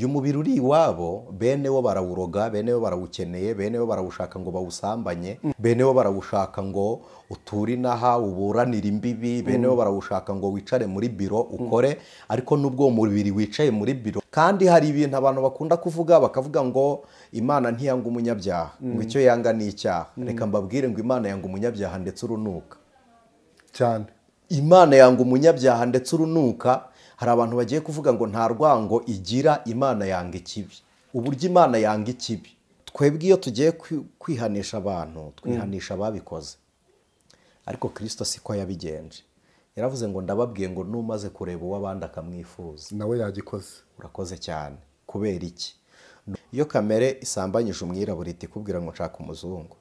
uyu mubiri uri iwabo bene wo barawuroga, bene wo barawukeneye, bene wo barawushaka ngo bawusambanye, bene wo barawushaka ngo uture inaha uburanire imbibi, bene wo barawushaka ngo wicare muri biro ukore, ariko nubwo mubiri wicaye muri biro. Kandi hari ibintu abantu bakunda kuvuga bakavuga ngo Imana ntiyanga umunyabyaha, ngo icyo yanga ni icyaha. Reka mbabwire ngo Imana yanga umunyabyaha ndetse urunuka cyane. Imana yanga umunyabyaha ndetse urunuka. Hari abantu bagiye kuvuga ngo nta rwango igira, Imana yanga ikibi. Uburyo Imana yanga ikibi, twebwe iyo tugiye kwihanisha abantu twihanisha ababikoze, ariko Kristo siko yabigenje. Yaravuze ngo ndababwiye ngo numaze kureba uw'abandi akamwifuza nawe yagikoze. Urakoze cyane. Kubera iki? Iyo kamere isambanyije umwirabura iti kubwira ngo nshaka umuzungu,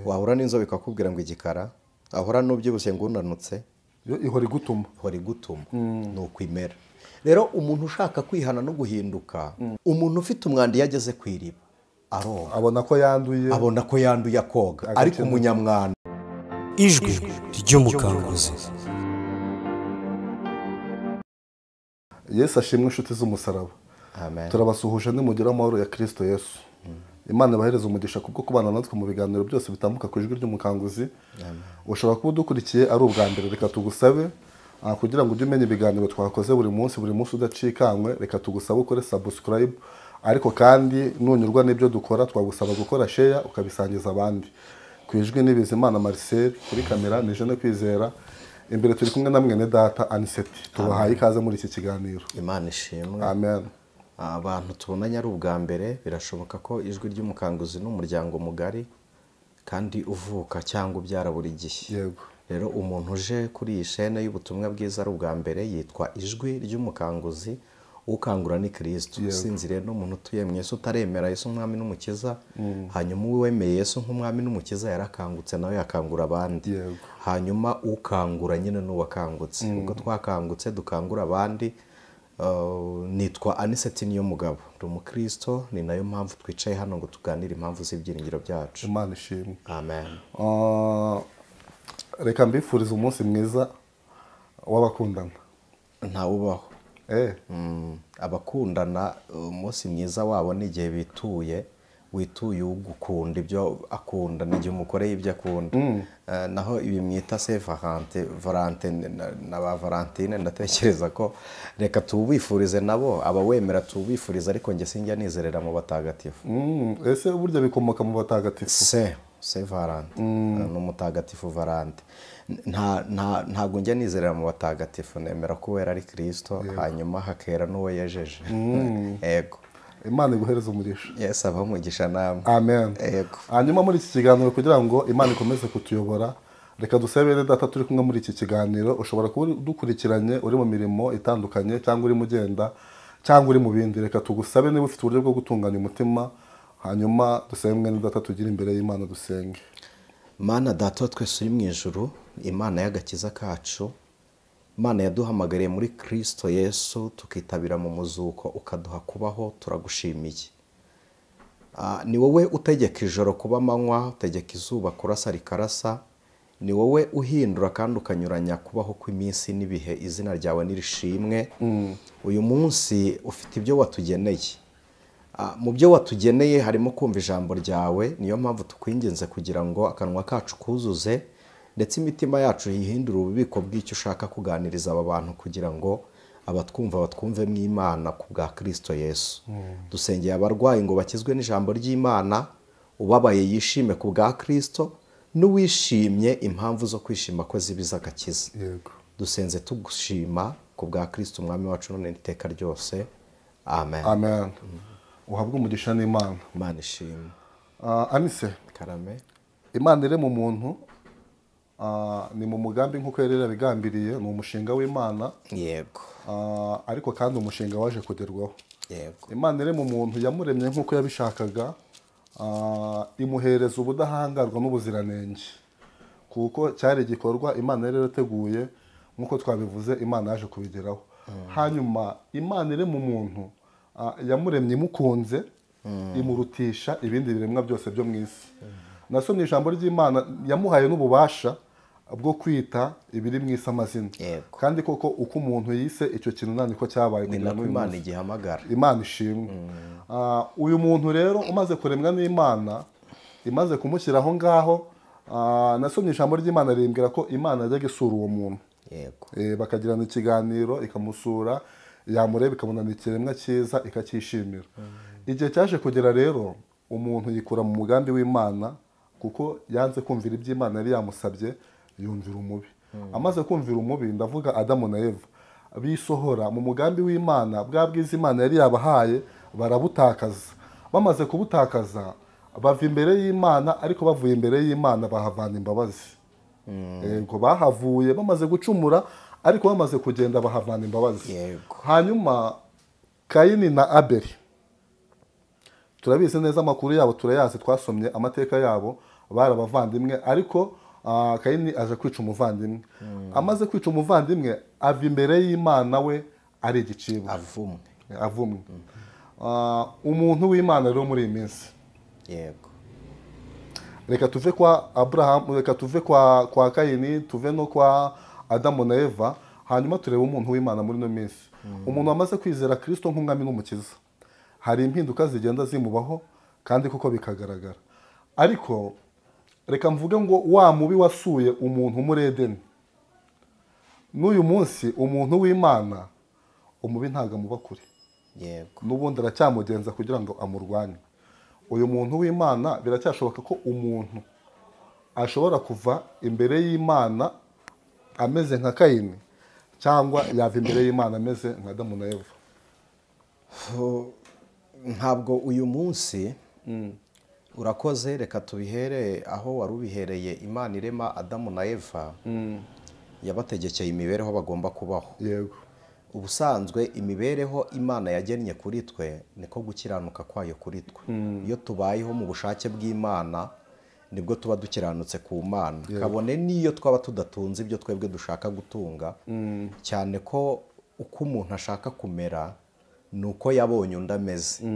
wahura n'inzobe ikakubwira ngo igikara, ahura n'ubyibushye ngo unanutse, ihora igutuma. Ni ukwimera. Rero umuntu ushaka kwihana no guhinduka, umuntu ufite umwanda iyo ageze ku iriba aroga, abona ko yanduye akoga, ariko umunyamwanda. Ijwi ry'umukanguzi. Yesu ashimwe inshuti z'umusaraba. Amen. Turabasuhuje nimugira amahoro ya Kristo Yesu. Imana ibahereze umugisha kubwo kubana natwe mu biganiro byose bitambuka ku ijwi ry'umukanguzi. Ushobora kuba udukurikiye ari ubwa mbere, reka tugusabe kugira ngo ujye umenya ibiganiro twakoze buri munsi udacikanywe, reka tugusabe ukore subscribe, ariko kandi nunyurwa n'ibyo dukora twagusaba gukora share ukabisangiza abandi. Ku ijwi ni Bizimana Marcel, kuri kamera ni Jeune Kwizera, imbere turi kumwe na mwene data Anicet. Tubahaye ikaze muri iki kiganiro. Imana ishimwe. Amen. Abantu tubonanye ari ubwa mbere, birashoboka ko ijwi ry'umukanguzi n'umuryango mugari kandi uvuka cyangwa ubyara buri gihe. Yego. Rero umuntu uje kuri iyi chaîne y'ubutumwa bwiza ari ubwa mbere yitwa ijwi ry'umukanguzi, ukangura ni Kristo. Sinzire n'umuntu utuye mu Yesu utaremera Yesu nk'umwami n'umukiza, hanyuma uwemeye Yesu nk'umwami n'umukiza yarakangutse nawe yakangura abandi. Hanyuma ukangura nyine n'uwakangutse. Ubwo twakangutse dukangura abandi. Nitwa Anicet Niyomugabo, ndi umukristo, ni nayo mpamvu twicaye hano ngo tuganire impamvu z'ibyiringiro byacu. Imana ishimwe. Amen. Reka mbifurize umunsi mwiza w'abakundana. Ntawubaho. Abakundana umunsi mwiza wabo ni igihe wituye ugukunda ibyo akunda, n'igihe umukoreye ibyo akunda. Naho ibi mwita Saint Valentin na ba Valentine, ndatekereza ko reka tubifurize nabo abawemera tubifuriza, ariko nge sinjya nizerera mu batagatifu. Ese burya bikomoka mu batagatifu? Saint Valentin n'umutagatifu Valentin. Ntago njya nizerera mu batagatifu, nemera ko wera ari Kristo, hanyuma hakera n'uwo yejeje. Yego. Imana iguhereze umugisha. Yes, aba umugisha namwe. Amen. Yego. Hanyuma muri iki kiganiro kugira ngo Imana ikomeze kutuyobora, reka dusabe bene data turi kumwe muri iki kiganiro. Ushobora kuba dukurikiranye uri mu mirimo itandukanye, cyangwa uri mugenda, cyangwa uri mu bindi, reka tugusabe niba ufite uburyo bwo gutunganya umutima, hanyuma dusabe mwene data tugira imbere y'Imana dusenge. Mana data twese uri mu ijuru, Imana y'agakiza kacu, Imana yaduhamagariye muri Kristo Yesu tukitabira mu muzuko ukaduha kubaho, turagushimiye. Ni wowe utegeka ijoro kuba amanywa, utegeka izuba kurasa rikarasa, ni wowe uhindura kandi ukanyuranya kubaho kw'iminsi n'ibihe, izina ryawe nirishimwe. Uyu munsi ufite ibyo watugeneye. Mu byo watugeneye harimo kumva ijambo ryawe, niyo mpamvu tukwinginze kugira ngo akanwa kacu kuzuze, ndetse imitima yacu yihindura ububiko bw'icyo ushaka kuganiriza aba bantu, kugira ngo abatwumva batwumve mu Imana ku bwa Kristo Yesu. Dusengeye abarwayi ngo bakizwe n'ijambo ry'Imana, ubabaye yishime ku bwa Kristo, n'uwishimye impamvu zo kwishima ko zibiza agakiza. Dusenze tugushima ku bwa Kristo umwami wacu none n'iteka ryose. Amen. Amen. Uhabwe umugisha n'Imana. Imana ishimwe. Anise, karame. Imana iri mu muntu, ni mu mugambi nk'uko yari yarabigambiriye, ni umushinga w'Imana. Yego. Ariko kandi umushinga waje kugerwaho. Yego. Imana iri mu muntu yamuremye nk'uko yabishakaga, imuhereza ubudahangarwa n'ubuziranenge, kuko cyari igikorwa Imana yari yarateguye nk'uko twabivuze. Imana yaje kubigeraho. Hanyuma Imana iri mu muntu yamuremye imukunze, imurutisha ibindi biremwa byose byo mu isi. Nasomye ijambo ry'Imana, yamuhaye n'ububasha bwo kwita ibiri mu isi amazina. Kandi koko uko umuntu yise icyo kintu nani ko cyabaye kugira ngo Imana igihamagara. Imana ishimwe. Uyu muntu rero umaze kuremwa n'Imana, imaze kumushyira aho ngaho, nasomye ijambo ry'Imana rimbwira ko Imana yajyaga isura uwo muntu. Bakagirana ikiganiro, ikamusura, yamureba ikabona ni ikiremwa cyiza, ikacyishimira. Igihe cyaje kugera rero, umuntu yikura mu mugambi w'Imana kuko yanze kumvira iby'Imana yari yamusabye, yumvira umubi. Amaze kumvira umubi, ndavuga Adamu na Eva, bisohora mu mugambi w'Imana, bwa bwiza Imana yari yabahaye barabutakaza. Bamaze kubutakaza, bava imbere y'Imana, ariko bavuye imbere y'Imana bahavana imbabazi. Ngo bahavuye bamaze gucumura, ariko bamaze kugenda bahavana imbabazi. Hanyuma Kayini na Abeli, turabizi neza amakuru yabo, turayazi, twasomye amateka yabo, barabavandimwe, ariko Kayini aje kwica umuvandimwe. Amaze kwica umuvandimwe, ava imbere y'Imana we ari igicibwa, avumwe. Umuntu w'Imana rero muri iyi minsi, reka tuve kwa Abrahamu, reka tuve kwa Kayini, tuve no kwa Adamu na Eva, hanyuma turebe umuntu w'Imana muri no minsi. Umuntu wamaze kwizera Kristo nk'umwami n'umukiza, hari impinduka zigenda zimubaho, kandi kuko bikagaragara. Ariko reka mvuge ngo wa mubi wasuye umuntu muri Edeni, n'uyu munsi umuntu w'Imana, umubi ntago amuba kure. N'ubundi aracyamugenza kugira ngo amurwanye. Uyu muntu w'Imana biracyashoboka ko umuntu ashobora kuva imbere y'Imana ameze nka Kayini, cyangwa yava imbere y'Imana ameze nka Adamu na Eva. Ntabwo uyu munsi, urakoze, reka tubihere aho wari ubihereye. Imana irema Adamu na Eva, yabategekeye imibereho bagomba kubaho. Ubusanzwe imibereho Imana yagennye kuri twe niko gukiranuka kwayo kuri twe. Iyo tubayeho mu bushake bw'Imana, nibwo tuba dukiranutse ku Mana. Kabone n'iyo twaba tudatunze ibyo twebwe dushaka gutunga, cyane ko uko umuntu ashaka kumera nuko yabonye undi ameze.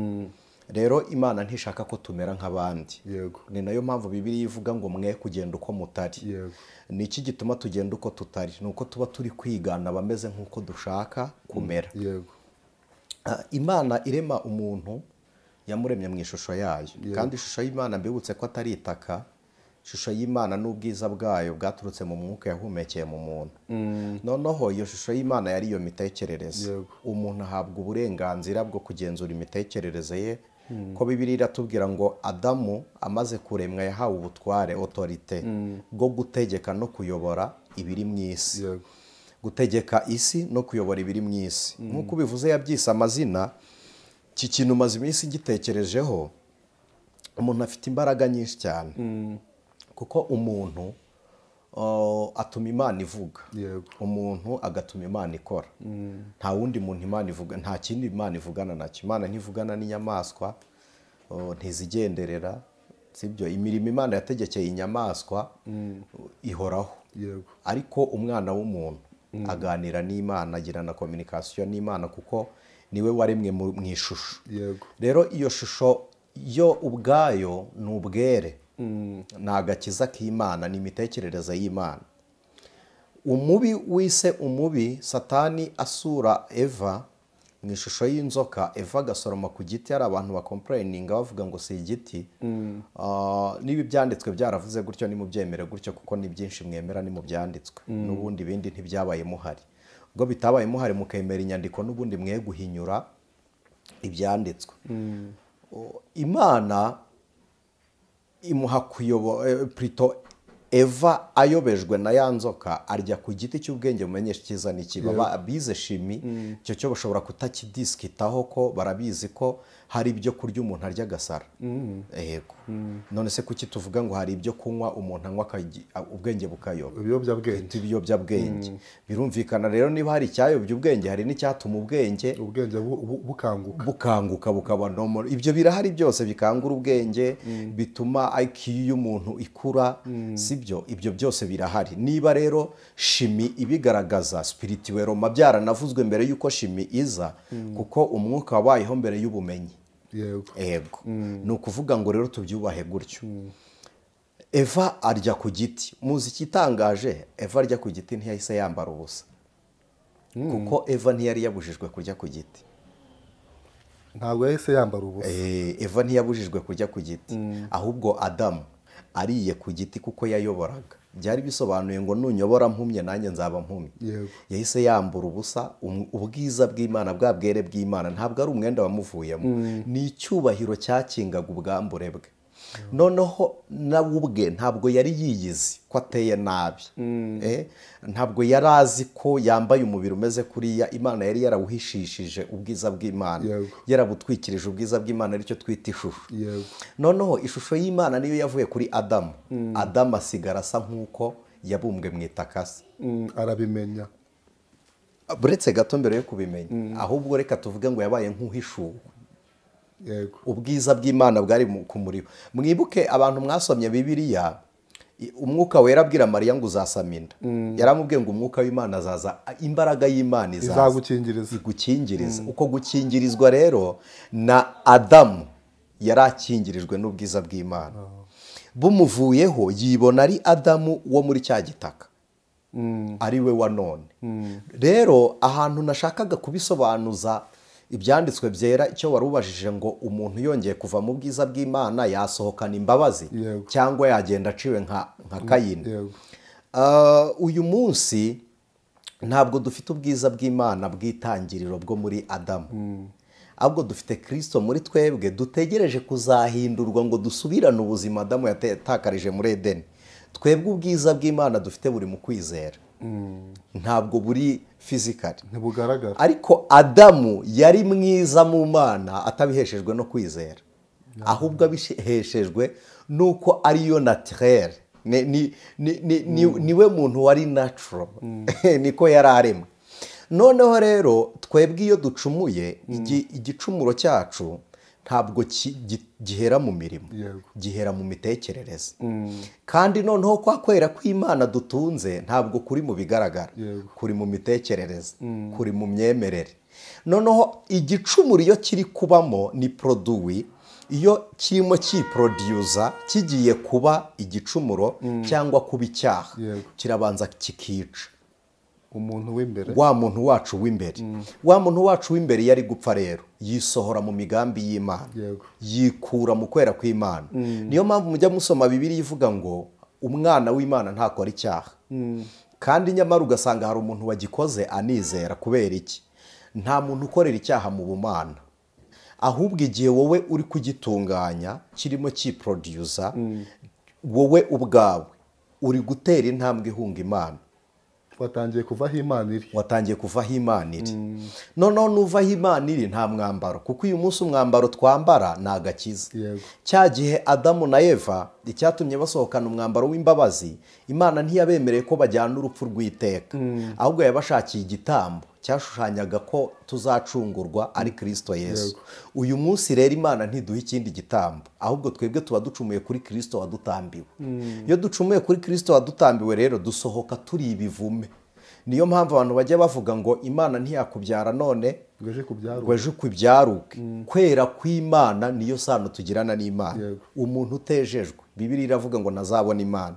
Rero Imana ntishaka ko tumera nk'abandi. Ni nayo mpamvu Bibiliya ivuga ngo mwe kugenda uko mutari. Ni iki gituma tugenda uko tutari? Nuko tuba turi kwigana bameze nk'uko dushaka kumera. Imana irema umuntu, yamuremye mu ishusho yayo, kandi ishusho y'Imana mbibutse ko atari itaka. Ishusho y'Imana n'ubwiza bwayo bwaturutse mu mwuka yahumekeye mu muntu. Noneho iyo shusho y'Imana yari iyo mitekerereze. Umuntu ahabwa uburenganzira bwo kugenzura imitekerereze ye, ko Bibiliya iratubwira ngo Adamu amaze kuremwa yahawe ubutware, autorite, bwo gutegeka no kuyobora ibiri mu isi. Gutegeka isi no kuyobora ibiri mu isi. Nk'uko bivuze yabyise amazina. Iki kintu maze iminsi gitekerejeho, umuntu afite imbaraga nyinshi cyane. Kuko umuntu atuma Imana ivuga, umuntu agatuma Imana ikora. Nta wundi muntu Imana ivuga, nta kindi Imana ivugana nacyo. Imana ntivugana n'inyamaswa, ntizigenderera, sibyo. Imirimo Imana yategekeye inyamaswa ihoraho, ariko umwana w'umuntu aganira n'Imana, agirana communication n'Imana, kuko niwe waremwe mu ishusho. Rero iyo shusho yo ubwayo ni ubwere, ni agakiza k'Imana, ni imitekerereze y'Imana. Umubi wise umubi, Satani asura Eva mu ishusho y'inzoka, Eva agasoroma ku giti. Hari abantu bakomplaininga bavuga ngo si igiti. Niba ibyanditswe byaravuze gutyo nimubyemere gutyo, kuko ni byinshi mwemera ni mu byanditswe. N'ubundi bindi ntibyabaye muhari. Ubwo bitabaye muhari mukemera inyandiko, n'ubundi mwe guhinyura ibyanditswe. Imana imuha kuyobora, plutôt Eva ayobejwe na ya nzoka, arya ku giti cy'ubwenge bumenyesha icyiza n'ikibi. Abize shimi icyo cyo bashobora kutakidiskitaho, ko barabizi ko hari ibyo kurya umuntu arya agasara. Yego. None se kuki tuvuga ngo hari ibyo kunywa umuntu anywa ubwenge bukayoba? Ibiyobyabwenge. Birumvikana rero niba hari icyayobya ubwenge, hari n'icyatuma ubwenge bukanguka bukaba normal. Ibyo birahari byose bikangura ubwenge, bituma IQ y'umuntu ikura, sibyo. Ibyo byose birahari. Niba rero shimi ibigaragaza, spirituellement byaranavuzwe mbere yuko shimi iza, kuko umwuka wabayeho mbere y'ubumenyi. Yego. Ni ukuvuga ngo rero tubyubahe gutyo. Eva arya ku giti, muzi ikitangaje, Eva arya ku giti ntiyahise yambara ubusa, kuko Eva ntiyari yabujijwe kurya ku giti. ntabwo yahise yambara ubusa. Eva ntiyabujijwe kurya ku giti, ahubwo Adamu ariye ku giti kuko yayoboraga. Byari bisobanuye ngo nunyobora mpumye nanjye nzaba mpumye. Yahise yambura ubusa, ubwiza bw'Imana, bwa bwere bw'Imana ntabwo ari umwenda wamuvuyemo, ni icyubahiro cyakingaga ubwambure bwe. Noneho nawe ubwe ntabwo yari yiyizi ko ateye nabi, ntabwo yari azi ko yambaye umubiri umeze kuriya. Imana yari yarawuhishishije ubwiza bw'Imana, yarabutwikirije ubwiza bw'Imana, aricyo twita ishusho. Noneho ishusho y'Imana niyo yavuye kuri Adamu. Adamu asigara asa nk'uko yabumbwe mu itaka se. Arabimenya buretse gato mbere yo kubimenya, ahubwo reka tuvuge ngo yabaye nk'uhishuwe. Ubwiza bw'Imana bwari ku muriho. Mwibuke abantu mwasomye Bibiliya, umwuka wera abwira Mariya ngo uzasama inda. Yaramubwiye ngo umwuka w'Imana azaza, imbaraga y'Imana izagukingiriza. Uko gukingirizwa rero na Adamu yari akingirijwe n'ubwiza bw'Imana. Bumuvuyeho yibona ari Adamu wo muri cya gitaka, ari we wa none. Rero ahantu nashakaga kubisobanuza ibyanditswe byera, icyo warubajije ngo umuntu yongeye kuva mu bwiza bw'Imana yasohokana imbabazi cyangwa yagenda aciwe nka Kayini. Uyu munsi ntabwo dufite ubwiza bw'Imana bw'itangiriro bwo muri Adamu, ahubwo dufite Kristo muri twebwe, dutegereje kuzahindurwa ngo dusubirane ubuzima Adamu yatakarije muri Edeni. Twebwe ubwiza bw'Imana dufite buri mu kwizera, ntabwo buri fizikali, ntibugaragara. Ariko Adamu yari mwiza mu Mana atabiheshejwe no kwizera, ahubwo abiheshejwe nuko ariyo naturel, niwe muntu wari natural, niko yari aremwe. Noneho rero twebwe iyo ducumuye, igicumuro cyacu ntabwo gihera mu mirimo, gihera mu mitekerereze. Kandi noneho kwa kwera kw'Imana dutunze ntabwo kuri mu bigaragara, kuri mu mitekerereze, kuri mu myemerere. Noneho igicumuro iyo kiri kubamo ni produit, iyo kirimo kiproduza kigiye kuba igicumuro cyangwa kuba icyaha, kirabanza kikica umuntu w'imbere, wa muntu wacu w'imbere. Wa muntu wacu w'imbere yari gupfa rero, yisohora mu migambi y'Imana, yikura mu kwera kw'Imana. Niyo mpamvu mujya musoma Bibiliya ivuga ngo umwana w'Imana ntakora icyaha. Kandi nyamara ugasanga hari umuntu wagikoze anizera. Kubera iki? Nta muntu ukorera icyaha mu bumana, ahubwo igihe wowe uri kugitunganya kirimo kiproduza, wowe ubwawe uri gutera intambwe ihunga Imana. watangiye kuvaho Imana iri, watangiye kuvaho Imana iri. Noneho nuvaho Imana iri nta mwambaro, kuko uyu munsi umwambaro twambara ni agakiza. Cya gihe Adamu na Eva icyatumye basohokana umwambaro w'imbabazi, Imana ntiyabemereye ko bajyana urupfu rw'iteka, ahubwo yabashakiye igitambo cyashushanyaga ko tuzacungurwa ari Kristo Yesu. Uyu munsi rero Imana ntiduha ikindi gitambo, ahubwo twebwe tuba ducumuye kuri Kristo wadutambiwe. Iyo ducumuye kuri Kristo wadutambiwe rero dusohoka turi ibivume. Niyo mpamvu abantu bajya bavuga ngo Imana ntiyakubyara none gweje kubyaruke. Kwera kw'Imana niyo sano tugirana n'Imana. Umuntu utejejwe, Bibiliya iravuga ngo nazabona Imana.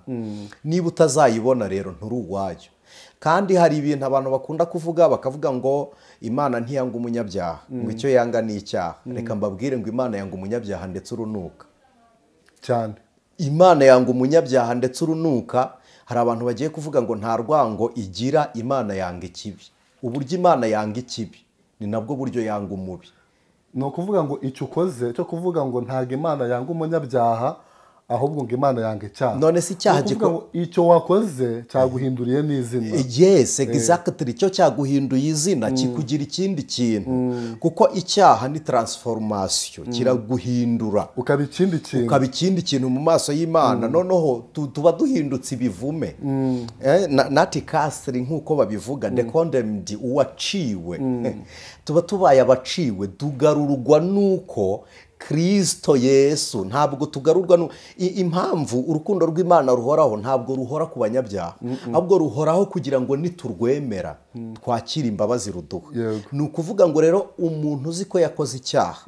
Niba utazayibona rero nturi uwayo. Kandi hari ibintu abantu bakunda kuvuga, bakavuga ngo Imana ntiyanga umunyabyaha, ngo icyo yanga ni icyaha. Reka mbabwire ngo Imana yanga umunyabyaha ndetse urunuka cyane. Imana yanga umunyabyaha ndetse urunuka. Hari abantu bagiye kuvuga ngo nta rwango igira, Imana yanga ikibi. Uburyo Imana yanga ikibi ni nabwo buryo yanga umubi. Ni ukuvuga ngo icyo ukoze cyo kuvuga ngo ntabwo Imana yanga umunyabyaha, ahubwo ngo Imana yanga icyaha. None si icyaha icyo wakoze cyaguhinduriye n'izina. Yes, exactly. Cyo cyaguhinduye izina kikugira ikindi kintu. Kuko icyaha ni transformation, kiraguhindura ukaba ikindi kintu mu maso y'Imana. Noneho tuba duhindutse ibivume, nati kasri nkuko babivuga, the condemned, uwaciwe. Tuba tubaye abaciwe, tugarurwa nuko Kristo Yesu, ntabwo tugarurwa impamvu urukundo rw'Imana ruhoraho ntabwo ruhora ku banyabyaha, ahubwo ruhoraho kugira ngo niturwemera twakira imbabazi ruduha. Ni ukuvuga ngo rero umuntu uzi ko yakoze icyaha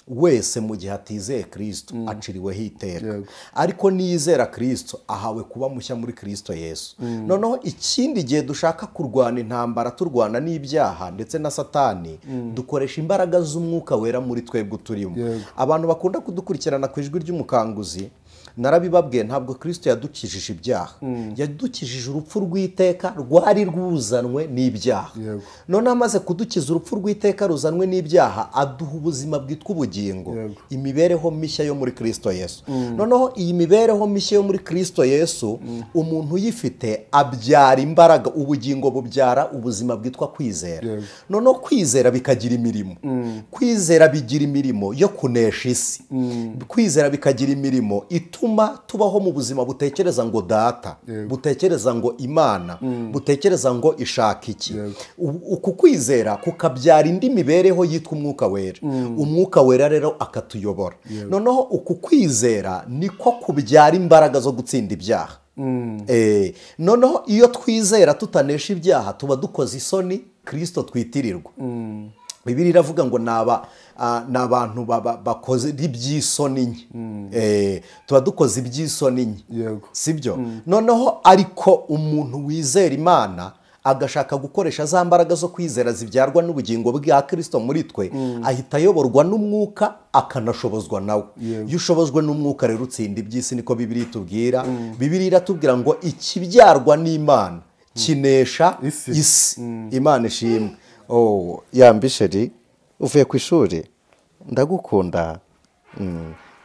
wese mu gihe atizeye Kristo aciriweho iteka, ariko niyizera Kristo ahawe kuba mushya muri Kristo Yesu. Noneho ikindi gihe dushaka kurwana intambara turwana n'ibyaha ndetse na Satani, dukoresha imbaraga z'umwuka wera muri twebwe turimo. Abantu bakunda kudukurikirana ku ijwi ry'umukanguzi, narabibabwiye, ntabwo Kristo yadukijije ibyaha, yadukijije urupfu rw'iteka rwari rwuzanwe n'ibyaha. Noneho amaze kudukiza urupfu rw'iteka ruzanwe n'ibyaha, aduha ubuzima bwitwa ubugingo, imibereho mishya yo muri Kristo Yesu. Noneho iyi mibereho mishya yo muri Kristo Yesu, umuntu uyifite abyara imbaraga, ubugingo bubyara ubuzima bwitwa kwizera. Noneho kwizera bikagira imirimo, kwizera bigira imirimo yo kunesha isi, kwizera bikagira imirimo ituma tubaho mu buzima butekereza ngo data, butekereza ngo Imana, butekereza ngo ishaka iki. Uku kwizera kukabyara indi mibereho yitwa umwuka wera, umwuka wera rero akatuyobora. Noneho uku kwizera niko kubyara imbaraga zo gutsinda ibyaha. Noneho iyo twizera tutanesha ibyaha tuba dukoze isoni Kristo twitirirwa. Bibiliya iravuga ngo ni abantu bakoze iby'isoni nke, tuba dukoze iby'isoni nke, sibyo? Noneho ariko umuntu wizera Imana agashaka gukoresha za mbaraga zo kwizera zibyarwa n'ubugingo bwa Kristo muri twe, ahita ayoborwa n'umwuka akanashobozwa nawe. Iyo ushobozwe n'umwuka rero utsinda iby'isi, niko Bibiliya itubwira. Bibiliya iratubwira ngo ikibyarwa n'Imana kinesha isi. Imana ishimwe. Yambisheri uvuye ku ishuri, ndagukunda.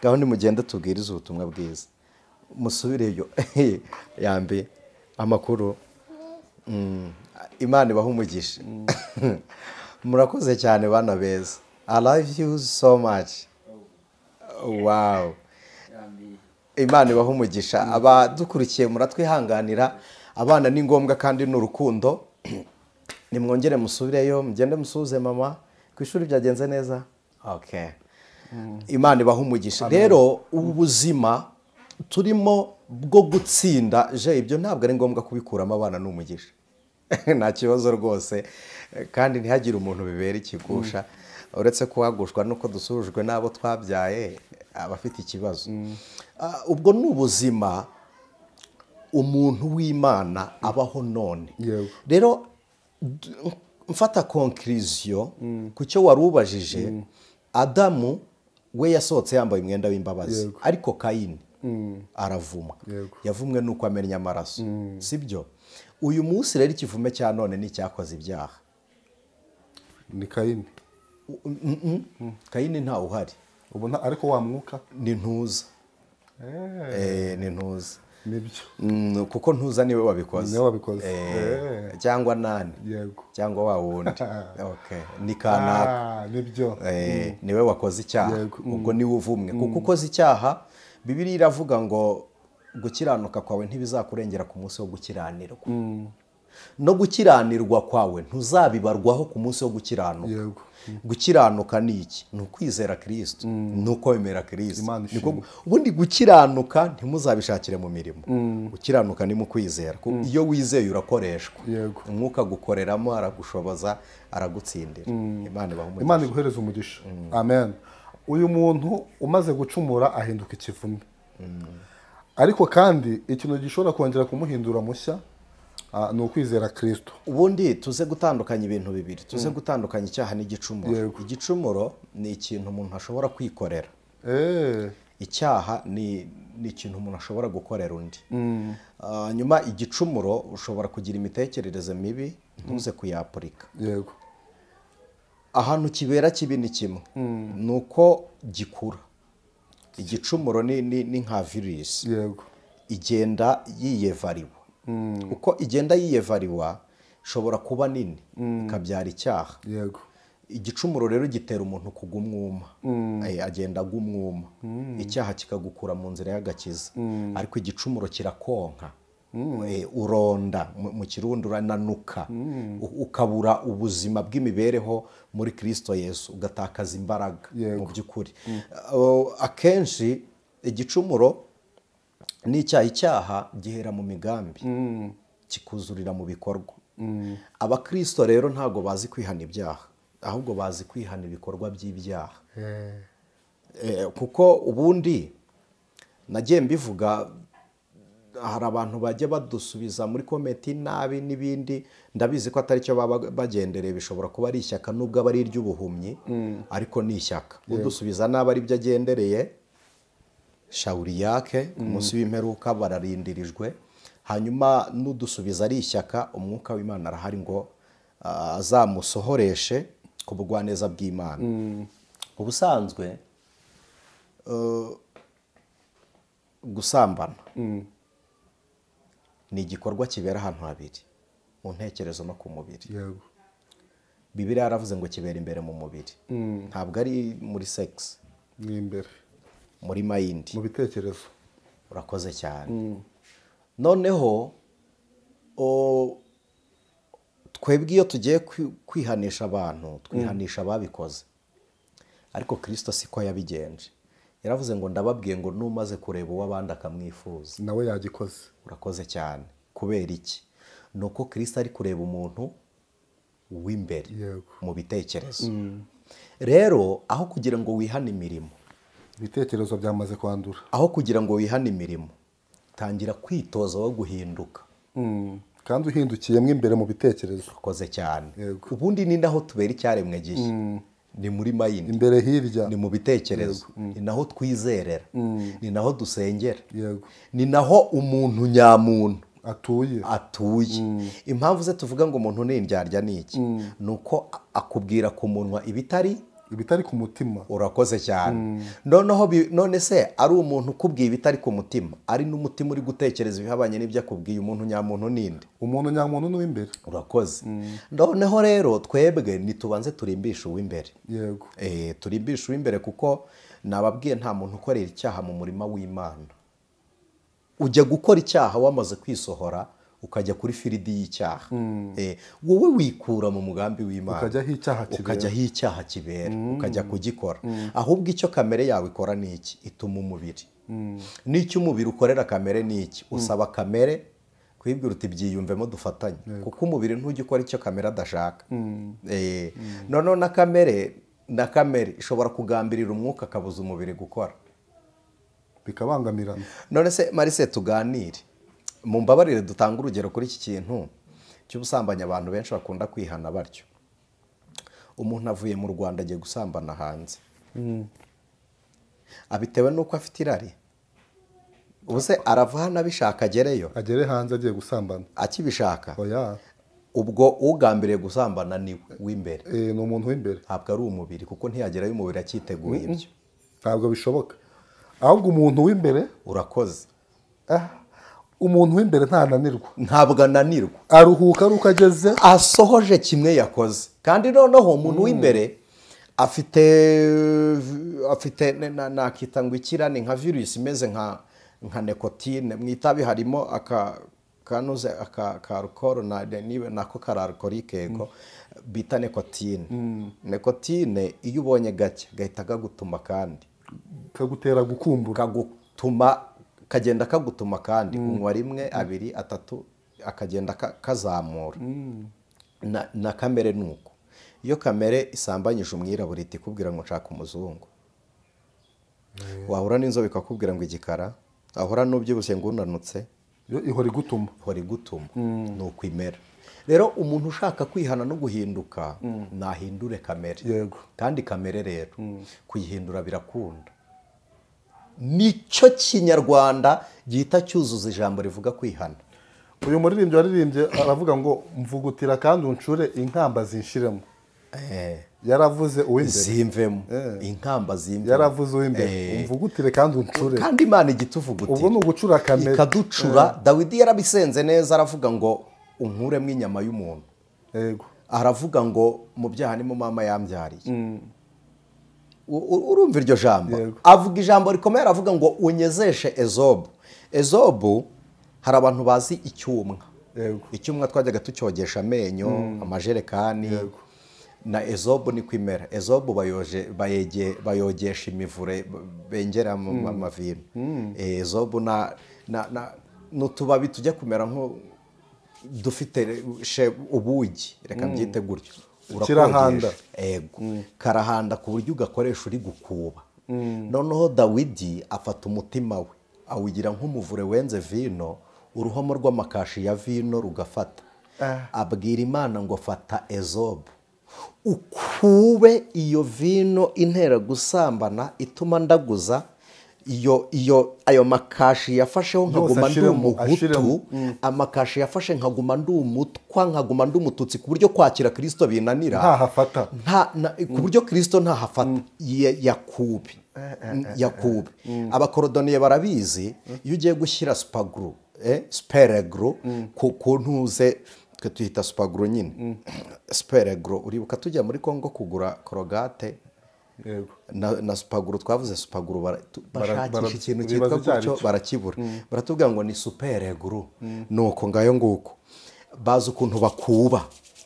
Gaho nimugenda tubwiriza ubutumwa bwiza, musubireyo. Yambi amakuru, Imana ibaha umugisha. Murakoze cyane bana beza. I love you so much. Wow. Imana ibaha umugisha. Abadukurikiye muratwihanganira, abana ni ngombwa kandi n'urukundo. Nimwongere musubireyo, mugende musuze mama, ku ishuri byagenze neza. Okay. Imana ibaha umugisha. Rero ubu buzima turimo bwo gutsinda, ibyo ntabwo ari ngombwa kubikuramo abana n'umugisha. Nta kibazo rwose, kandi ntihagire umuntu bibera ikigusha, uretse kuhagushwa nuko dusujwe n'abo twabyaye abafite ikibazo. Ubwo ni ubuzima umuntu w'Imana abaho none. Rero mfata conclusion ku cyo warubajije, Adamu we yasohotse yambaye umwenda w'imbabazi, ariko Kayini aravuma, yavumwe nuko amenya amaraso, sibyo? Uyu munsi rero ikivume cya none ni cyakoze ibyaha, ni Kayini. Kayini nta uhari ubona, ariko wa mwuka ni ntuza. Ni ntuza, nibyo, kuko ntuza niwe wabikoze, cyangwa nani, cyangwa wa wundi. Ni kanaka, nibyo, niwe wakoze icyaha, ubwo niwe uvumwe. Kuko ukoze icyaha, Bibiliya iravuga ngo gukiranuka kwawe ntibizakurengera ku munsi wo gukiranirwa, no gukiranirwa kwawe ntuzabibarwaho ku munsi wo gukiranuka. Gukiranuka ni iki? Ni ukwizera Kristo, ni uko wemera Kristo. Ubundi gukiranuka ntimuzabishakire mu mirimo, gukiranuka ni mu kwizera. Iyo wizeye urakoreshwa, umwuka gukoreramo, aragushoboza, aragutsindira. Imana iguhereza umugisha. Amen. Uyu muntu umaze gucumura ahinduka ikivume, ariko kandi ikintu gishobora kongera kumuhindura mushya ni ukwizera Kristo. Ubundi tuze gutandukanya ibintu bibiri, tuze gutandukanya icyaha n'igicumuro. Igicumuro ni ikintu umuntu ashobora kwikorera, icyaha ni ikintu umuntu ashobora gukorera undi. Nyuma igicumuro ushobora kugira imitekerereze mibi ntuze kuyapurika. Ahantu kibera kibi ni kimwe, ni uko gikura. Igicumuro ni nka virus, igenda yiyevariwa. Uko igenda yiyevariwa ishobora kuba nini ikabyara icyaha. Igicumuro rero gitera umuntu kugwa umwuma, agenda agwa umwuma, icyaha kikagukura mu nzira y'agakiza. Ariko igicumuro kirakonka, uronda mu kirundi urananuka ukabura ubuzima bw'imibereho muri Kristo Yesu ugatakaza imbaraga mu by'ukuri akenshi igicumuro n'icyaha gihera mu migambi kikuzurira mu bikorwa abakristo rero ntago bazi kwihana ibyaha ahubwo bazi kwihana ibikorwa by'ibyaha kuko ubundi nagiye mbivuga hari abantu bajya badusubiza muri komenti nabi n'ibindi ndabizi ko atari cyo baba bagendereye bishobora kuba ari ishyaka nubwo aba ari iry'ubuhumyi ariko ni ishyaka udusubiza nabi ari byo agendereye shawuri yake ku munsi w'imperuka bararindirijwe hanyuma n'udusubiza ari ishyaka umwuka w'Imana arahari ngo azamusohoreshe ku bugwaneza bw'Imana ubusanzwe gusambana ni igikorwa kibera ahantu habiri mu ntekerezo no ku mubiri Bibiliya yaravuze ngo kibera imbere mu mubiri ntabwo ari muri sex ni imbere muri mind mu bitekerezo urakoze cyane noneho twebwe iyo tugiye kwihanisha abantu twihanisha ababikoze ariko Kristo siko yabigenje yaravuze ngo ndababwiye ngo numaze kureba uw'abandi akamwifuza nawe yagikoze urakoze cyane kubera iki nuko Kristo ari kureba umuntu w'imbere mu bitekerezo rero aho kugira ngo wihane imirimo ibitekerezo byamaze kwandura aho kugira ngo wihane imirimo tangira kwitoza wo guhinduka kandi uhindukiyemo imbere mu bitekerezo urakoze cyane ubundi ni naho tubera icyaremwe gishya ni muri mayindi imbere hirya ni mu bitekerezo ni naho twizerera ni naho dusengera ni naho umuntu nyamuntu atuye impamvu ze tuvuga ngo umuntu ni indyarya ni iki ni uko akubwira ku munwa ibitari ku mutima urakoze cyane none se ari umuntu ukubwiye ibitari ku mutima ari n'umutima uri gutekereza ibihabanye n'ibyo akubwiye umuntu nyamuntu ninde umuntu nyamuntu ni uw'imbere urakoze noneho rero twebwe ntitubanze turimbishe uw'imbere turimbishe uw'imbere kuko nababwiye nta muntu ukorera icyaha mu murima w'Imana ujya gukora icyaha wamaze kwisohora ukajya kuri firidi y'icyaha wowe wikura mu mugambi w'Imana ukajyaho icyaha kibera ukajya kugikora ahubwo icyo kamere yawe ikora ni iki ituma umubiri n'icyo umubiri ukorera kamere ni iki usaba kamere kwibwira uti byiyumvemo dufatanye kuko umubiri ntujya ukora icyo kamere adashaka noneho na kamere ishobora kugambirira umwuka akabuza umubiri gukora bikabangamirana none se Marise tuganire mu mbabarire dutanga urugero kuri iki kintu cy'ubusambanyi abantu benshi bakunda kwihana batyo umuntu avuye mu Rwanda agiye gusambana hanze abitewe nuko afite irari ubuse arava hano abishaka agere hanze agiye gusambana akibishaka ubwo ugambiriye gusambana ni w'imbere ni umuntu w'imbere ntabwo ari umubiri kuko ntiyagerayo umubiri akiteguye ibyo ntabwo bishoboka ahubwo umuntu w'imbere urakoze umuntu w'imbere ntabwo ananirwa aruhuka ari uko ageze asohoje kimwe yakoze kandi noneho umuntu w'imbere afite nakita ngo ikirane nka virusi imeze nka nikotine mu itabi harimo kanuze aka alcohol nako kari alcoholique bita nikotine nikotine iyo ubonye gake gahita kagutuma kandi kagutera gukumbura kagenda kagutuma kandi unywa rimwe abiri atatu akagenda kazamura na kamere nuko iyo kamere isambanyije umwirabura iti kubwira ngo nshaka umuzungu wahura n'inzobe ikakubwira ngo igikara ahura n'ubyibushye ngo unanutse ihora igutuma ni uko imera rero umuntu ushaka kwihana no guhinduka nahindure kamere kandi kamere rero kuyihindura birakunda nicyo kinyarwanda gihita cyuzuza ijambo rivuga kwihana uyu muririmbyi waririmbye aravuga ngo mvugutira kandi uncure inkamba zinshiremo yaravuze uw'imbere zimvemo inkamba zimvemo yaravuze uw'imbere mvugutire kandi uncure kandi Imana igituvugutira ubwo ni ugucura kamere ikaducura Dawidi yarabisenze neza aravuga ngo unkuremo inyama y'umuntu aravuga ngo mu byaha nimo mama yambyariye urumva iryo jambo avuga ijambo rikomeye aravuga ngo unyezeshe Ezobu hari abantu bazi icyumwa. Yego. Icyumwa twajyaga tucyogesha amenyo, amajerekani. Na ezobu ni kwimera. Ezobu bayogesha imivure bengera amavino. Ezobu n'utubabi tujya kumera nko dufite ubugi, reka mbyite gutyo. Kirahanda. Ego. Karahanda ku buryo ugakoresha uri gukuba. Noneho Dawidi afata umutima we awugira nk'umuvure wenze vino, uruhomo rw'amakashi ya vino rugafata. Abwira Imana ngo fata ezobu ukube iyo vino intera gusambana ituma ndaguza ayo makashi yafasheho nkaguma ndi umuhutu, amakashi yafashe nkaguma ndi umutwa, nkaguma ndi umututsi, ku buryo kwakira Kristo binanira, ntahafata, ku buryo Kristo ntahafata. Yakubi abakorodoniye barabizi, iyo ugiye gushyira speregro ku ntuze, twe tuhita supaguru nyine, speregro. Uribuka tujya muri Kongo kugura korogate na supaguru, twavuze supaguru bashakisha ikintu cyitwa gutyo barakibura, baratubwira ngo ni superegro. Nuko ngayo nguko bazi ukuntu bakuba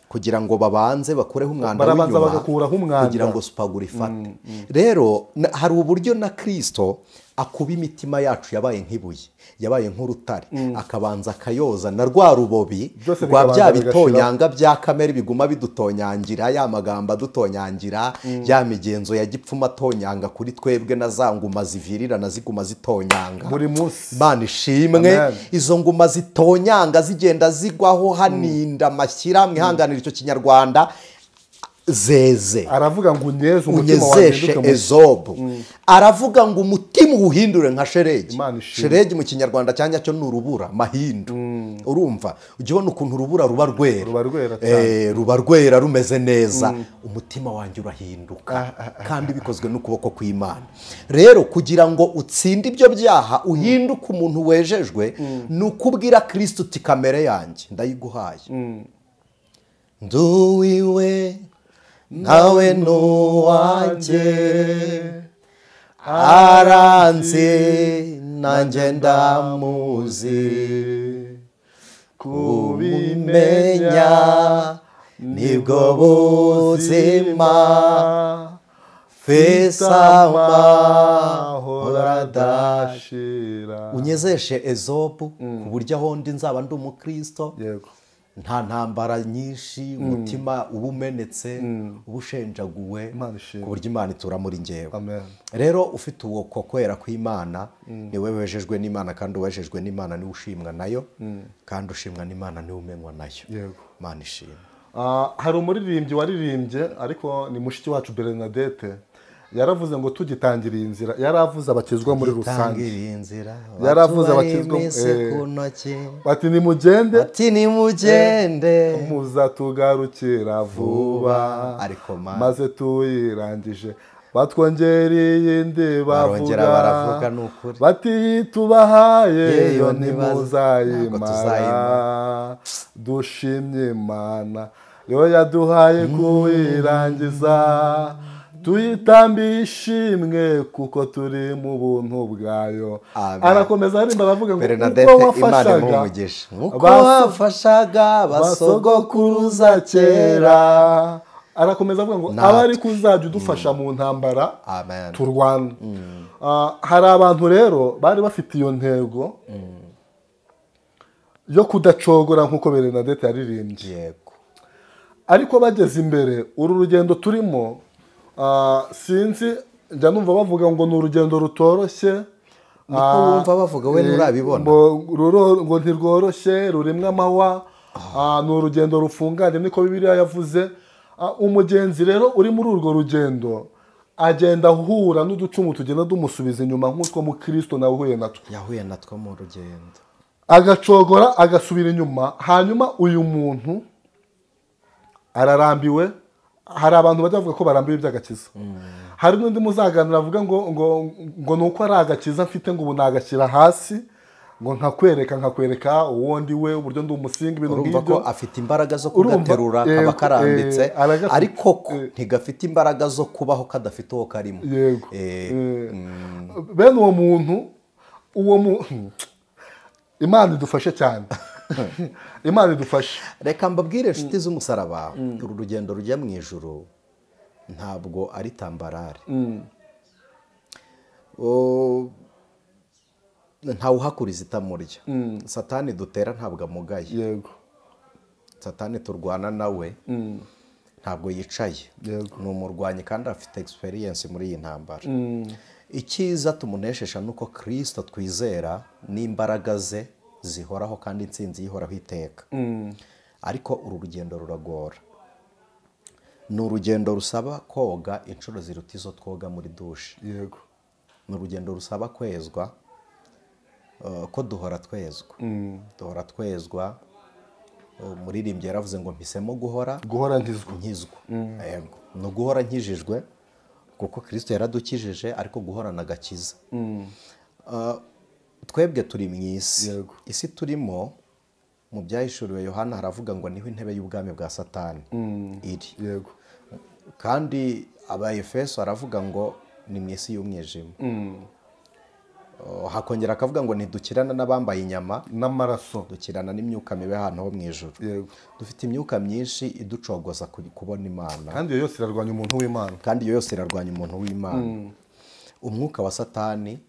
kugira ngo babanze bakureho umwanda w'inyuma kugira ngo supaguru ifate. Rero hari uburyo na Kristo akuba imitima yacu yabaye nk'ibuye, yabaye nk'urutare, akabanza akayoza na rwa rubobi rwa bya bitonyanga bya kamere biguma bidutonyangira, ya magambo adutonyangira, ya migenzo ya gipfuma atonyanga kuri twebwe, na za nguma zivirirana ziguma zitonyanga buri munsi. Imana ishimwe. Izo nguma zitonyanga zigenda zigwaho haninda amashyira, mwihanganira icyo kinyarwanda, zeze. Aravuga ngo unyezeshe ezobu. Aravuga ngo umutima uhindure nka sheregi. Sheregi mu kinyarwanda cyanya cyo ni urubura, mahindu. Urumva ujye ubona ukuntu urubura ruba rwera rumeze neza, umutima wanjye urahinduka kandi bikozwe n'ukuboko kw'Imana. Rero kugira ngo utsinde ibyo byaha, uhinduke umuntu wejejwe, nukubwira Kristo uti kamere yanjye ndayiguhaye, nduwiwe nawe nuwanjye, aranzi nanjye ndamuzi, kubimenya nibwo buzima, fesama horadashira. Unyezeshe ezobu ku buryo aho ndi nzaba ndi umukristo, nta ntambara nyinshi, umutima uba umenetse, uba ushenjaguwe, ku buryo Imana itura muri njyewe. Rero ufite uwo kwera kw'Imana niwe wejejwe n'Imana, kandi uwejejwe n'Imana niwe ushimwa nayo, kandi ushimwa n'Imana niwe umenywa nayo. Imana ishimwe. Hari umuririmbyi waririmbye, ariko ni mushiki wacu Bernadette, yaravuze ngo tugitangira iyi nzira, yaravuze abakizwa muri rusange, yaravuze abakizwa bati nimugende muzatugarukira vuba, maze tuyirangije batwongereye indi bavuga bati tubahaye yo ntimuzayimara, dushimye Imana yo yaduhaye kuyirangiza, tuyitambiye ishimwe kuko turi mu buntu bwayo. Arakomeza arimba aravuga ngo uko wafashaga basogokuruza kera. Arakomeza avuga ngo abari kuzajya udufasha mu ntambara turwana. Hari abantu rero bari bafite iyo ntego yo kudacogora nk'uko Bernadette yaririmbye, ariko bageze imbere uru rugendo turimo, sinzi njya numva bavuga ngo ni urugendo rutoroshye, niko wumva bavuga, we nturabibona ngo ntirworoshye, rurimo amahwa, ni urugendo rufunganye niko Bibiliya yavuze. Umugenzi rero uri muri urwo rugendo agenda ahura n'uducumu tugenda dumusubiza inyuma, nk'utwo mu Kristo nawe yahuye natwo mu rugendo, agacogora agasubira inyuma. Hanyuma uyu muntu ararambiwe. Hari abantu bajya bavuga ko barambiwe iby'agakiza, hari n'undi muzaganira avuga ngo ni uko ari agakiza mfite, ngo ubu nagashyira hasi, ngo nkakwereka uwo ndi we, uburyo ndi umusingi, ibintu nk'ibyo. Urumva ko afite imbaraga zo kugaterura kaba karambitse, ariko ko ntigafite imbaraga zo kubaho kadafite uwo karimo. Bene uwo muntu imana idufashe cyane imana idufashe. reka mbabwire inshuti z'umusaraba, uru rugendo rujya mu ijuru ntabwo ari tambarare. ntawe uhakuriza itamurya. satani dutera ntabwo amugaye. yego. satani turwana nawe ntabwo yicaye. Yego. ni umurwanyi kandi afite experience muri iyi ntambara. icyiza tumunesheje nuko Kristo twizera n'imbaraga ze zihoraho kandi intsinzi yihoraho iteka. ariko uru rugendo ruragora. ni urugendo rusaba koga inshuro ziruta izo twoga muri dushe. yego. ni urugendo rusaba kwezwa, ko duhora twezwa. duhora twezwa. umuririmbyi yaravuze ngo mpisemo guhora nkizwa. yego. ni uguhora nkijijwe kuko Kristo yaradukijije, ariko guhorana agakiza. twebwe turi mu isi. Yego. isi turimo mu byahishuriwe Yohana haravuga ngo niho intebe y'ubwami bwa satani iri. yego. kandi abayefeso aravuga ngo ni mu isi y'umwijima. hakongera akavuga ngo ntidukirana n'abambaye inyama n'amaraso, dukirana n'imyuka mibi ahantu ho mu ijuru. yego. dufite imyuka myinshi iducogoza kubona Imana, kandi iyo yose irarwanya umuntu w'Imana. kandi iyo yose irarwanya umuntu w'Imana. umwuka wa satani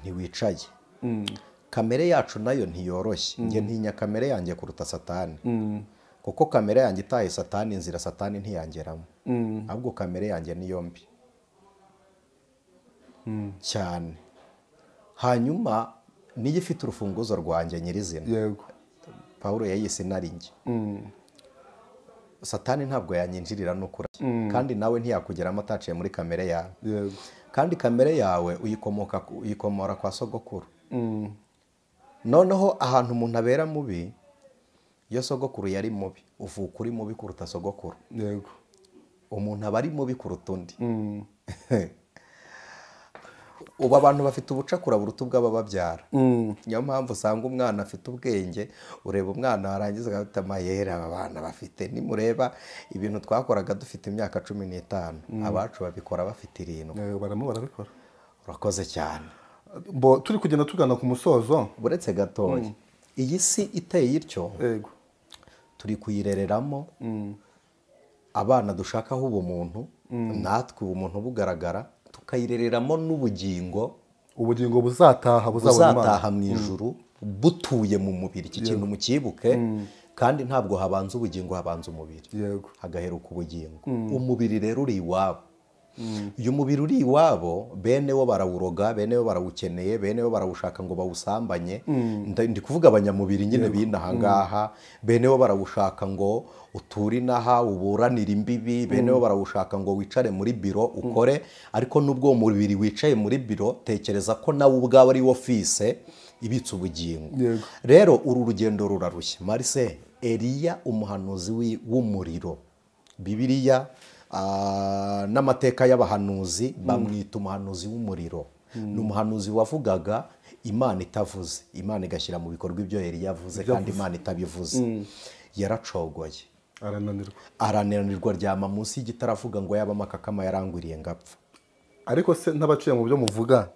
ntiwicaye. kamere yacu nayo ntiyoroshye. njye ntinya kamere yanjye kuruta satani, kuko kamere yanjye itaye satani inzira satani ntiyangeramo. ahubwo kamere yanjye ni yombi cyane. hanyuma niyo ifite urufunguzo rwanjye nyirizina. yego. Pawulo yayise inarinjye. satani ntabwo yanyinjirira n'ukuri, kandi nawe ntiyakugeramo ataciye muri kamere yawe. yego. kandi kamere yawe uyikomora kwa sogokuru. noneho ahantu umuntu abera mubi, iyo sogokuru yari mubi uvuka uri mubi kuruta sogokuru. yego. umuntu aba ari mubi kuruta undi. ubu abantu bafite ubucakura buruta ubw'abababyara. niyo mpamvu usanga umwana afite ubwenge, ureba umwana warangiza agafite amayeri. aba bana bafite, nimureba ibintu twakoraga dufite imyaka 15, abacu babikora bafite 7. baramo barabikora. urakoze cyane. turi kugenda tugana ku musozo. buretse gatoya, iyi si iteye ityo yego. turi kuyirereramo abana dushakaho ubumuntu, natwe ubumuntu bugaragara, tukayirereramo n'ubugingo. ubugingo buzataha mu ijuru butuye mu mubiri. iki kintu mukibuke. kandi ntabwo habanza ubugingo, habanza umubiri. yego. hagaheruka ubugingo. umubiri rero uri iwabo. uyu mubiri uri iwabo, bene wo barawuroga, bene wo barawukeneye, bene wo barawushaka ngo bawusambanye. ndi kuvuga abanyamubiri nyine b'inaha ngaha. bene wo barawushaka ngo uture inaha uburanire imbibi. bene wo barawushaka ngo wicare muri biro ukore. ariko n'ubwo uwo mubiri wicaye muri biro, tekereza ko nawe ubwawe ari ofise ibitse ubugingo. rero uru rugendo rurarushya. Marise, Eliya umuhanuzi w'umuriro, Bibiliya n'amateka y'abahanuzi bamwita umuhanuzi w'umuriro. ni umuhanuzi wavugaga Imana itavuze, Imana igashyira mu bikorwa ibyo Eliya yavuze, kandi Imana itabivuze. yaracogoye, arananirwa, aryama munsi y'igiti aravuga ngo yaba amakakama yarangwiriye ngapfa. ariko se ntabaciye mu byo muvuga,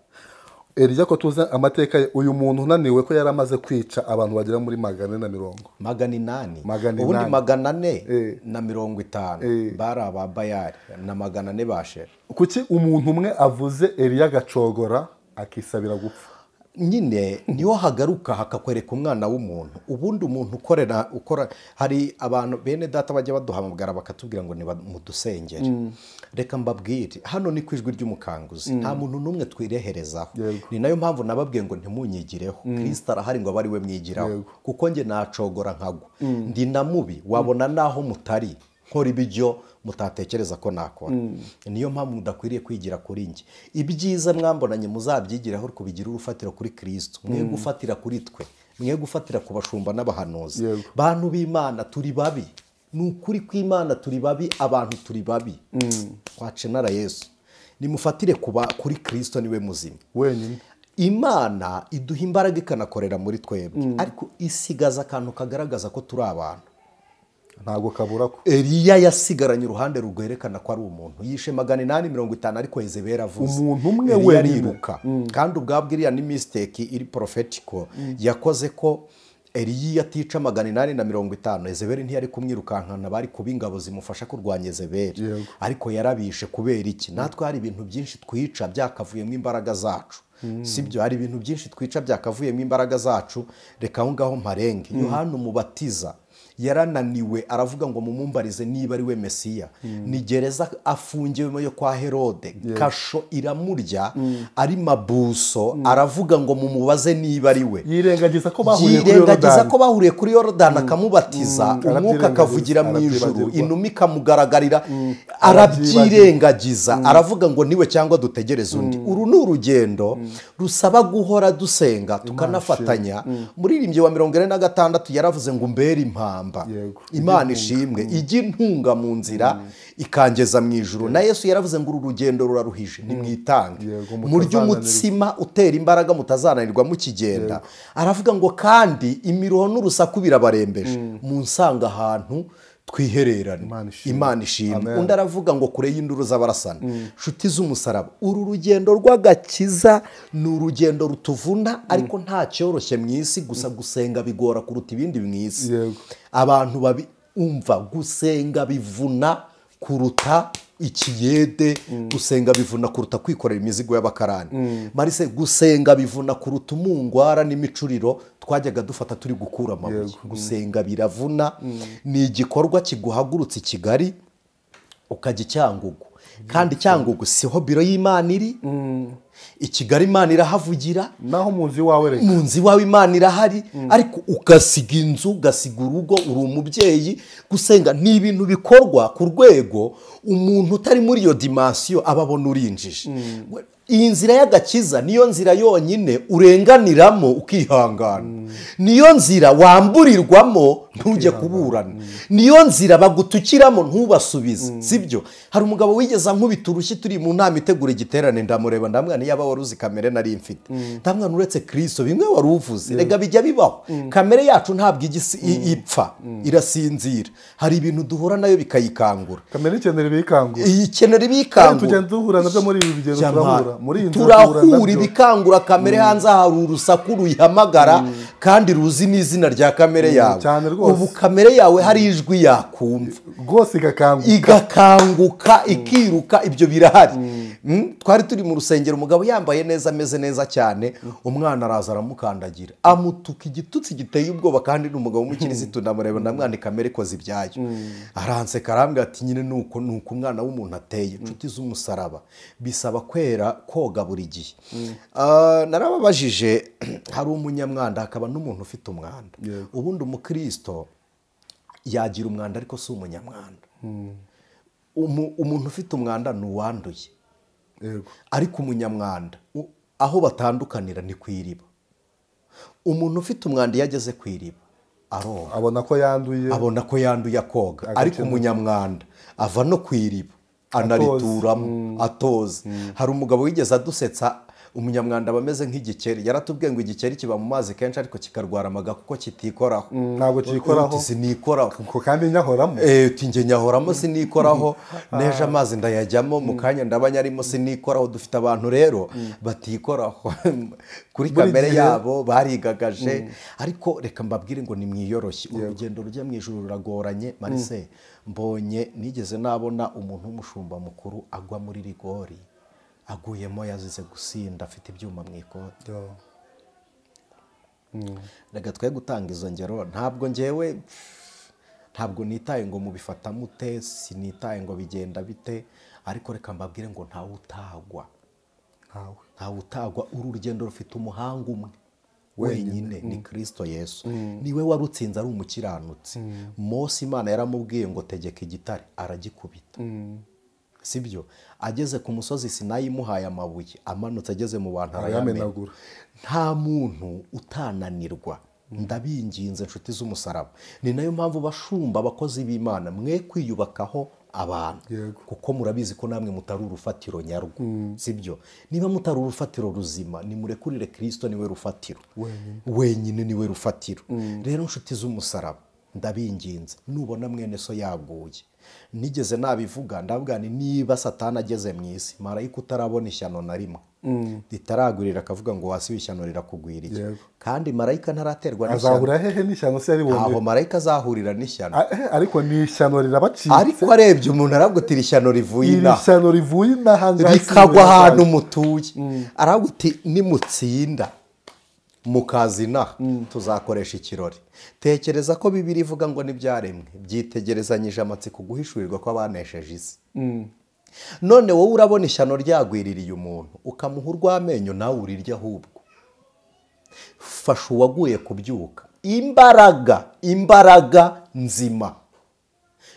Eliya ko tuzi amateka ye, uyu muntu unaniwe ko yari amaze kwica abantu bagera muri 440. 800. ubundi 450 bari ababayari na 400 bashera. kuki umuntu umwe avuze Eliya agacogora akisabira gupfa? nyine niho hagaruka hakakwereka umwana w'umuntu. ubundi umuntu ukora, hari abantu bene data bajya baduhamagara bakatubwira ngo ni mudusengere. reka mbabwire, hano ni ku ijwi ry'umukanguzi, nta muntu n'umwe twireherezaho. ni nayo mpamvu nababwiye ngo ntimunyigireho. Kristo arahari ngo abe ari we mwigiraho, kuko njye nacogora nkagwa. ndi na mubi, wabona naho mutari nkora ibyo mutatekereza ko nakora. niyo mpamvu mudakwiriye kwigira kuri njye. ibyiza mwambonanye muzabyigireho, kubigira urufatiro kuri Kristo. mwe gufatira kuri twe, mwe gufatira ku bashumba n'abahanuzi. bantu b'Imana turi babi, ni ukuri kw'Imana turi babi, abantu turi babi. twacenara Yesu. nimufatire kuri Kristo, niwe muzima wenyine. Imana iduha imbaraga ikanakorera muri twebwe, ariko isigaza akantu kagaragaza ko turi abantu. ntabwo kabura ko Eliya yasigaranye uruhande rugwerekana ko ari umuntu yishe 850 ariko Yezebeli avuze umuntu umwe we ariruka kandi ubwabwo iriya ni mistake iri prophetical yakoze ko Eliya atica 850 Yezebeli ntiyari kumwirukankana bari kuba ingabo zimufasha kurwanya Yezebeli ariko yarabishe kubera iki natwe hari ibintu byinshi twica byakavuyemo imbaraga zacu sibyo hari ibintu byinshi twica byakavuyemo imbaraga zacu reka aho ngaho mparenge Yohana umubatiza yarananiwe aravuga ngo mumumbarize niba ari we Mesiya ni gereza afungiwemo yo kwa Herode kasho iramurya ari mabuso aravuga ngo mumubaze niba ari we yirengagiza ko bahuriye kuri Yorodani akamubatiza umwuka akavugira mu ijuru inuma ikamugaragarira arabyirengagiza aravuga ngo niwe cyangwa dutegereze undi uru ni urugendo rusaba guhora dusenga tukanafatanya muririmbyi wa 46 yaravuze ngo umbere impamvu Imana ishimwe ijya intunga mu nzira ikangeza mu ijuru na Yesu yaravuze ngo uru rugendo ruraruhije nimwitange muryo umutsima utera imbaraga mutazananirwa mukigenda aravuga ngo kandi imiruho n'urusaku birabarembeje mu nsanga ahantu twihererane Imana ishimwe undi aravuga ngo kure y'induru z'abarasana nshuti z'umusaraba uru rugendo rw'agakiza ni urugendo rutuvuna ariko nta cyoroshye mu isi gusa gusenga bigora kuruta ibindi mu isi abantu umva gusenga bivuna kuruta ikiyede gusenga bivuna kuruta kwikorera imizigo y'abakarani marise gusenga bivuna kuruta umungwara n'imicuriro twajyaga dufata turi gukura amabuye gusenga biravuna ni igikorwa kiguhagurutse i Kigali ukajya Cyangugu kandi Cyangugu siho biro y'Imana iri i Kigali Imana irahavugira naho munzi wawe reka munzi wawe Imana irahari ariko ugasiga inzu ugasiga urugo uri umubyeyi gusenga ni ibintu bikorwa ku rwego umuntu utari muri iyo dimension ababona urinjije iyi nzira y'agakiza niyo nzira yonyine urenganiramo ukihangana niyo nzira wamburirwamo ntujye kuburana niyo nzira bagutukiramo ntubasubize sibyo hari umugabo wigeze nkubita urushyi turi mu nama itegura igiterane ndamureba ndamwana yaba waruzi kamere nari mfite ndamwana uretse Kristo bimwe waruvuze rega bijya bibaho kamere yacu ntabwo ipfa irasinzira hari ibintu duhura nayo bikayikangura kamere ikenera ibikangura tugenda duhura nabyo muri ibi bigero turahura turahura ibikangura kamere hanze hari urusaku ruyihamagara kandi ruzi n'izina rya kamere yawe ubu kamere yawe hari ijwi yakumva rwose igakanguka ikiruka ibyo birahari twari turi mu rusengero umugabo yambaye neza ameze neza cyane umwana araza aramukandagira amutuka igitutsi giteye ubwoba kandi n'umugabo w'umukirisitu ndamureba ndamwana kamere koze ibyayo aranseka arambwira ati nyine nuko umwana w'umuntu ateye inshuti z'umusaraba bisaba kwera koga buri gihe narababajije hari umunyamwanda hakaba n'umuntu ufite umwanda ubundi umukristo yagira umwanda ariko si umunyamwanda umuntu ufite umwanda ni uwanduye ariko umunyamwanda aho batandukanira ni ku iriba umuntu ufite umwanda iyo ageze ku iriba aroga abona ko yanduye akoga ariko umunyamwanda ava no ku iriba anarituramo atoza hari umugabo wigeze adusetsa umunyamwanda bameze nk'igikeri yaratubwiye ngo igikeri kiba mu mazi kenshi ariko kikarwara amaga kuko kitikoraho ntabwo kikoraho sinikoraho kuko kandi nyahoramo tinge nyahoramo sinikoraho neje amazi ndayajyamo mu kanya ndabanyarimo sinikoraho dufite abantu rero batikoraho kuri kamere yabo barigagaje ariko reka mbabwire ngo ni mwiyoroshye urugendo rujya mu ijuru ruragoranye marise mbonye nigeze nabona umuntu w'umushumba mukuru agwa muri rigori aguyemo yazize gusinda afite ibyuma mu ikoti reka twe gutanga izo ngero ntabwo nitaye ngo mubifata mute sinitaye ngo bigenda bite ariko reka mbabwire ngo ntawe utagwa uru rugendo rufite umuhanga umwe wenyine ni Kristo Yesu niwe warutsinze ari umukiranutsi Mose Imana yaramubwiye ngo tegeka igitare aragikubita sibyo ageze ku musozi Sinayi imuhaye amabuye amanutse ageze mu bantu arayamenagura nta muntu utananirwa ndabinginze inshuti z'umusaraba ni nayo mpamvu bashumba abakozi b'Imana mwe kwiyubakaho abantu kuko murabizi ko namwe mutari urufatiro nyarwo sibyo niba mutari urufatiro ruzima nimurekurire Kristo niwe rufatiro wenyine niwe rufatiro rero inshuti z'umusaraba ndabinginze nubona mwene so yaguye nigeze nabivuga ndavuga ni niba satani ageze mu isi marayika utarabona ishyano na rimwe ritaragurira akavuga ngo wasi ishyano rirakugwiriye kandi marayika ntaraterwa n'ishyano azahura hehe n'ishyano se yaribonye aho marayika azahurira n'ishyano ariko ni ishyano rirabacitse ariko arebye umuntu aragutira ishyano rivuye inaha ishyano rivuye inaha rikagwa ahantu mutuye araguti nimutsinda mukazina tuzakoresha ikirori tekereza ko Bibiliya ivuga ngo nibyaremwe byitegerezanyije amatsiko guhishurirwa ko abanesheje isi none wowe urabona ishyano ryagwiririye umuntu ukamuha urw'amenyo nawe urirya ahubwo fasha uwaguye kubyuka imbaraga nzima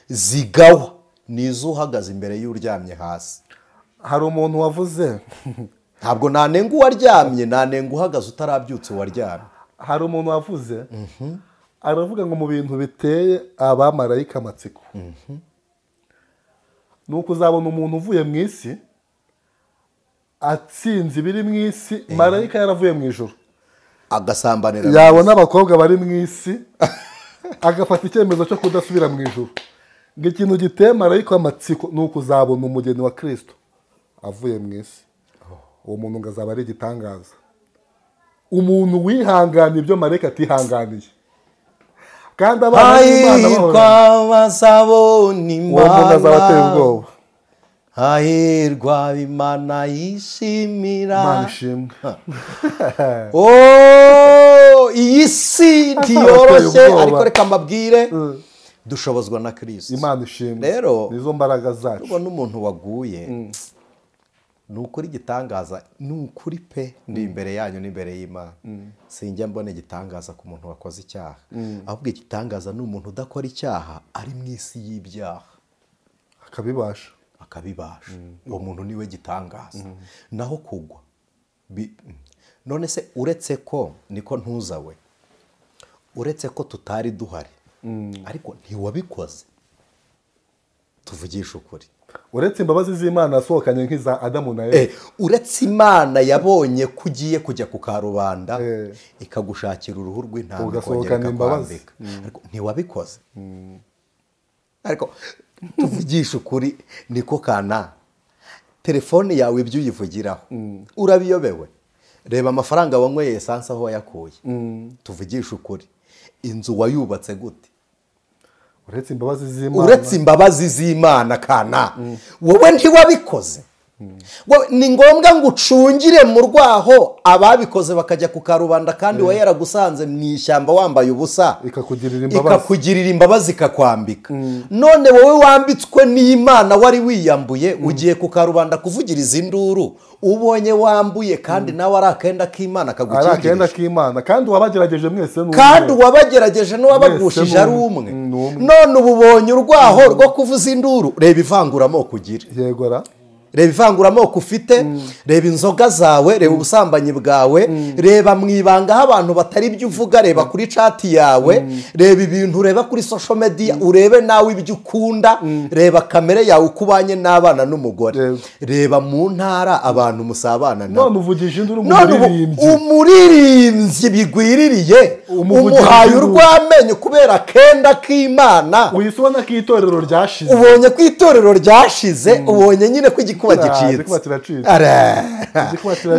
zigawa nizo uhagaze imbere y'uryamye hasi hari umuntu wavuze ntabwo nanenga uwaryamye nanenga uhagaze utarabyutse uwaryamye hari umuntu wavuze aravuga ngo mu bintu biteye abamarayika amatsiko ni uko uzabona umuntu uvuye mu isi atsinze ibiri mu isi marayika yaravuye mu ijoro agasambanira yabona abakobwa bari mu isi agafata icyemezo cyo kudasubira mu ijoro ngo ikintu giteye marayika amatsiko ni uko uzabona umugeni wa Kristo avuye mu isi uwo muntu ngo azaba ari igitangaza umuntu wihanganiye ibyo marayika atihanganiye kandi abana b'Imana bazabona uwo muntu azaba ateye ubwoba hahirwa Imana yishimira Imana ishimwe iyi si ntiyoroshye ariko reka mbabwire dushobozwa na Kristo Imana ishimwe rero nizo mbaraga zacu ubona umuntu waguye ni ukuri igitangaza ni ukuri pe ndi imbere yanyu n'imbere y'Imana sinjya mbona igitangaza ku muntu wakoze icyaha ahubwo igitangaza ni umuntu udakora icyaha ari mu isi y'ibyaha akabibasha uwo muntu niwe gitangaza naho kugwa none se uretse ko niko ntuzawe uretse ko tutari duhari ariko ntiwabikoze tuvugisha ukuri uretse imbabazi z'Imana asohokanye nk'iza Adamu na Eva uretse Imana yabonye ko ugiye kujya ku karubanda ikagushakira uruhu rw'intama ikongera ikakwambika ariko ntiwabikoze ariko tuvugisha ukuri niko kana telefone yawe ibyo uyivugiraho urabiyobewe reba amafaranga wanyweye esanse aho wayakuye tuvugisha ukuri inzu wayubatse gute uretse imbabazi z'Imana kana wowe ntiwabikoze ni ngombwa ngo ucungire mu rwaho ababikoze bakajya ku karubanda kandi we yaragusanze mu ishyamba wambaye ubusa ikakugirira imbabazi ikakwambika none wowe wambitswe n'Imana wari wiyambuye ugiye ku karubanda kuvugiriza induru ubonye wambuye kandi nawe ari akenda k'Imana kagukingirije kandi wabagerageje mwese kandi wabagerageje n'uwabagushije ari umwe none ubu ubonye urwaho rwo kuvuza induru reba ivanguramoko ugira yegora reba ivanguramoko ufite reba inzoga zawe reba ubusambanyi bwawe reba mu ibanga aho abantu batari ibyo uvuga reba kuri chat yawe reba ibintu ureba kuri social media urebe nawe ibyo ukunda reba kamere yawe uko ubanye n'abana n'umugore reba mu ntara abantu musabana none uvugije induru umuririmbyi bigwiririye umuhaye urw'amenyo kubera kenda k'Imana uyisubona ko itorero ryashize ubonye ko itorero ryashize ubonye nyine ko kuba gicitse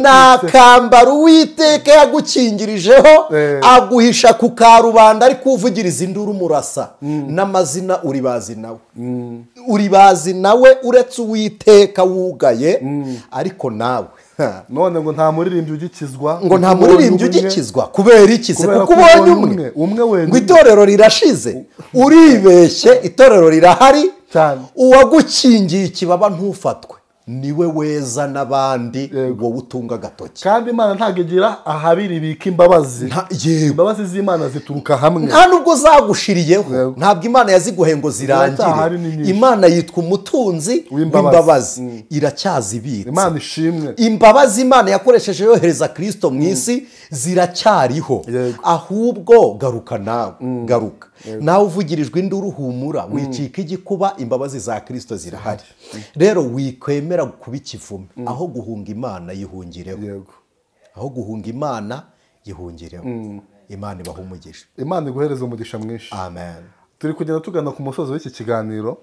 nakambara Uwiteka yagukingirijeho aguhisha ku karubanda ari kuvugiriza induru murasa n'amazina uri bazi nawe uretse Uwiteka wugaye ariko nawe none ngo nta muririmbyi ugikizwa kubera iki se kuko ubonye umwe ngo itorero rirashize uribeshye itorero rirahari uwagukingiye ikibaba ntufatwe niwe weza n'abandi wowe utunga agatoki kandi Imana ntabwo igira ahabiri bika imbabazi imbabazi z'Imana zituruka hamwe nta nubwo zagushiriyeho ntabwo Imana yaziguhe ngo zirangire Imana yitwa umutunzi w'imbabazi iracyazibitse Imana ishimwe imbabazi Imana yakoresheje yohereza Kristo mu isi ziracyariho ahubwo garuka nawe uvugirijwe induru humura wicika igikuba imbabazi za Kristo zirahari rero wikwemera kuba ikivume aho guhunga Imana yihungireho Imana ibaha umugisha. Imana iguhereza umugisha mwinshi. Amen. Turi kugenda tugana ku musozo w'iki kiganiro.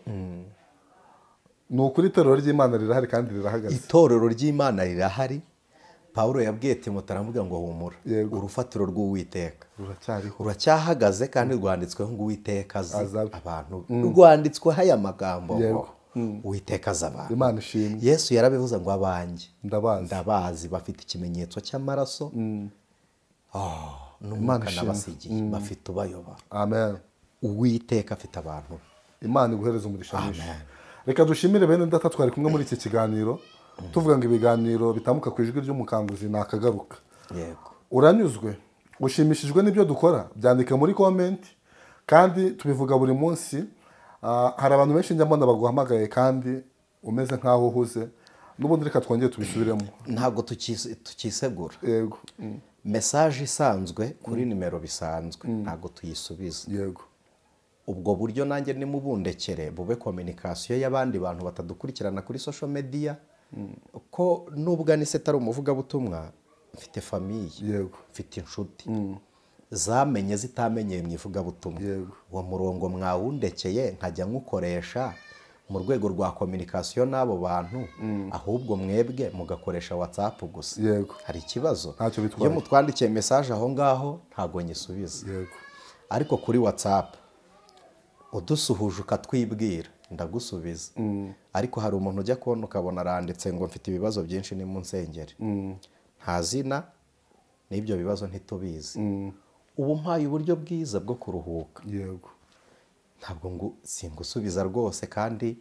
Ni ukuri itorero ry'Imana rirahari kandi rirahagaze. Itorero ry'Imana rirahari. Pawulo yabwiye Timote aravuga ngo humura, urufatiro rw'Uwiteka ruracyahagaze kandi rwanditsweho ngo Uwiteka azi abantu. Rwanditsweho aya magambo Uwiteka azi abantu. Imana ishimwe. Yesu yarabivuze ngo abanjye ndabazi bafite ikimenyetso cy'amaraso. N'umwuka nabasigiye bafite ubayobora. Amen. Uwiteka afite abantu. Imana iguhereza umugisha mwinshi. Reka dushimire bene data twari kumwe muri iki kiganiro. Tuvuga ngo ibiganiro bitambuka ku ijwi ry'umukanguzi nakagaruka. Yego. Uranyuzwe, ushimishijwe n'ibyo dukora, byandike muri comment kandi tubivuga buri munsi. Hari abantu benshi njya mbona baguhamagaye kandi umeze nkaho uhuze. N'ubundi reka twongeye tubisubiremo. Ntabwo tukisegura. Yego. Message isanzwe kuri nimero bisanzwe ntabwo tuyisubiza. Yego. Ubwo buryo nanjye nimubundekere bube communication y'abandi bantu batadukurikirana kuri social media. Ko nubwo Anicet ari umuvugabutumwa, mfite famiye, mfite inshuti zamenye zitamenyeye mu ivugabutumwa. Uwo murongo mwawundekeye nkajya nkukoresha mu rwego rwa communication n'abo bantu, ahubwo mwebwe mugakoresha WhatsApp gusa. Hari ikibazo iyo mutwandikiye message aho ngaho ntago nyisubiza. Ariko kuri WhatsApp udusuhuje ukatwibwira ndagusubiza. Ariko hari umuntu ujya kubona ukabona aranditse ngo mfite ibibazo byinshi ni mu nsengeri. Nta zina n'ibyo bibazo ntitubizi. Ubu mpaye uburyo bwiza bwo kuruhuka. Yego. Ntabwo ngo singusubiza rwose kandi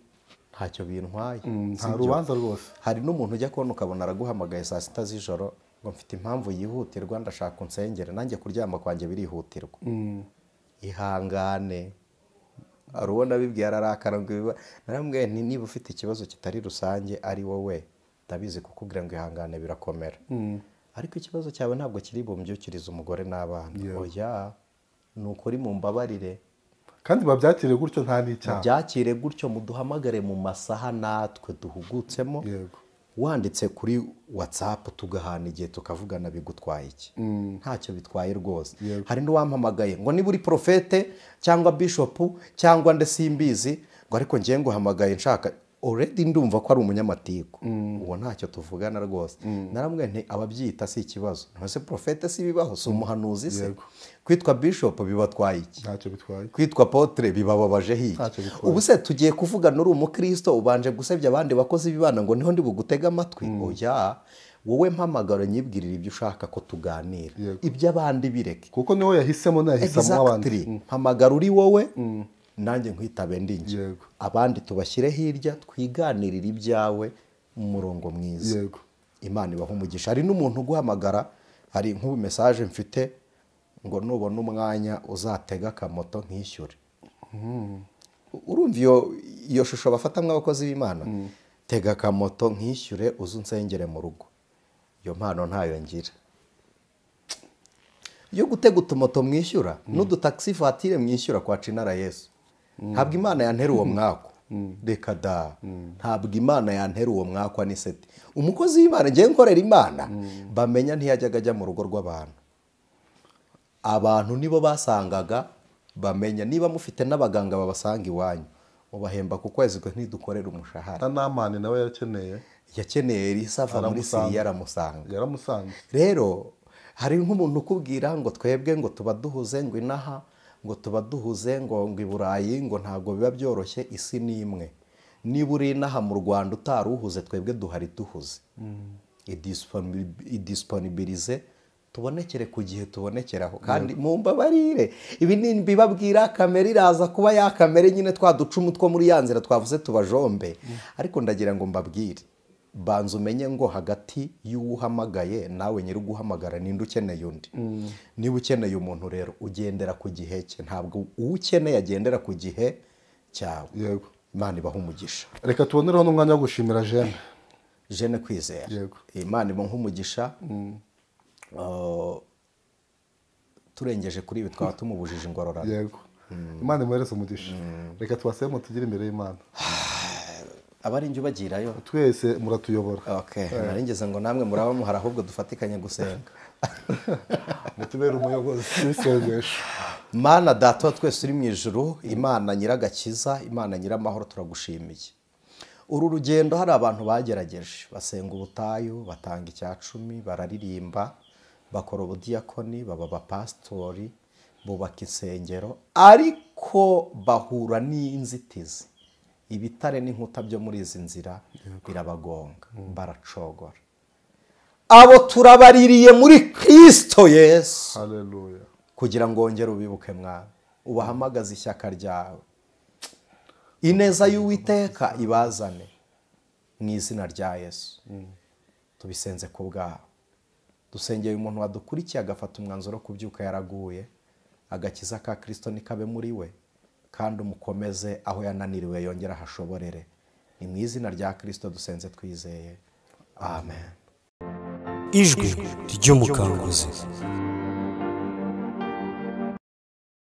ntacyo bintwaye. Nta rubanza rwose. Hari n'umuntu ujya kubona ukabona araguhamagaye saa 6 z'ijoro ngo mfite impamvu yihutirwa ndashaka unsengere, nanjye kuryama kwanjye birihutirwa. Ihangane. Arubona bibwiye ararakara ngo narambwiye nti niba ufite ikibazo kitari rusange ari wowe ndabizi kukubwira ngo ihangane birakomera. Ariko ikibazo cyawe ntabwo kiri bumbyukiriza umugore n'abana. Oya, nukuri mumbabarire kandi babyakire gutyo nta n'icyaha. Byakire gutyo muduhamagare mu masaha natwe duhugutsemo. Wanditse kuri WhatsApp tugahana igihe tukavugana bigutwaye iki. Ntacyo bitwaye rwose. Hari n'uwampamagaye ngo niba uri profete cyangwa bishop cyangwa nde simbizi ngo ariko ngiye nguhamagaye nshaka already ndumva ko ari umunyamatiku. Uwo ntacyo tuvugana rwose. Narambwiye nti ababyita si ikibazo. Ntose profete si bibaho, si umuhanuzi se. Kwitwa bishop bibatwaye iki? Ntacyo bitwaye. Kwitwa apotre bibababaje hiki? Ubu se tugiye kuvuga nuri umukristo ubanje gusebya abandi bakozi b'Imana ngo niho ndi bugutega amatwi. Oya, wowe mpamagara nyibwirira ibyo ushaka ko tuganira. Ibyo abandi bireke. Kuko niho yahisemo nahisemo abandi. Mpamagara uri wowe nanjye nkwitabe ndinje. Abandi tubashyire hirya twiganirira ibyawe mu murongo mwiza. Imana ibaha umugisha. Hari n'umuntu uguhamagara, hari nk'ubu message mfite ngo nubona umwanya uzatega akamoto nkishyure. Urumva iyo shusho bafatamwe abakozi b'Imana. Tega akamoto nkishyure uzunsengere mu rugo. Iyo mpano ntayo ngira. Yo gutega utumoto mwishyura n'udutaxi voiture mwishyura kwa Cinara Yesu. Ntabwo Imana yantera uwo mwako. Reka da. Ntabwo Imana yantera uwo mwako Anicet. Umukozi w'Imana ngiye nkorera Imana bamenya ntiyajyaga ajya mu rugo rw'abantu. Abantu nibo basangaga bamenya niba mufite n'abaganga babasanga iwanyu mubahemba ku kwezi ko ntidukorera umushahara. N'amani nawe yakeneye risava muri Siriya yaramusanze. Rero hari nk'umuntu ukubwira ngo twebwe ngo tuba duhuze ngo inaha ngo tuba duhuze ngo i Burayi ngo ntabwo biba byoroshye. Isi ni imwe. Niba uri inaha mu Rwanda utaruhuze twebwe duhari duhuze. Idisponibilize tubonekere ku gihe tubonekeraho kandi mumbabarire ibi ni bibabwira kamera iraza kuba ya kamera nyine twaducumu two muri yanzira twavuze tubajombe. Ariko ndagira ngo mbabwire banza umenye ngo hagati y'uhamagaye nawe nyiri guhamagara ninde ukeneye undi. Niba ukeneye umuntu rero ugendera ku gihe cye, ntabwo ukeneye agendera ku gihe cyawe. Imana ibaha umugisha. Reka tubonereho n'umwanya wo gushimira Jeanne Kwizera. Imana ibaha umugisha. Turengeje kuri ibi twaba tumubujije ingororano. Imana imuhereze umugisha. Reka tubasemo tugire imbere y'Imana. abari njye ubagirayo twese muratuyobora. okay narengeze ngo namwe muraba muhara ahubwo dufatikanye gusenga mutubere umuyobozi w'isengesho. Mana data twese uri mu ijuru, Imana nyiragakiza, Imana nyiramahoro, turagushimiye. Uru rugendo hari abantu bagerageje basenga ubutayu, batanga icyacumi, bararirimba, bakora ubudiyakoni, baba abapasitori, bubaka insengero, ariko bahura n'inzitizi. Ibitare n'inkuta byo muri izi nzira birabagonga, baracogora. Abo turabaririye muri Kristo Yesu. Haleluya. Kugira ngo wongere ubibuke mwana, ubahamagaze ishyaka ryawe. Ineza y'Uwiteka ibazane mu izina rya Yesu. Tubisenze ku bwawe. Dusengeye umuntu wadukurikiye agafata umwanzuro kubyuka yaraguye, agakiza ka Kristo nikabe muri we, kandi umukomeze aho yananiriwe yongera hashoborere. Ni mu izina rya Kristo dusenze twizeye. Amen. Ijwi ry'umukanguzi.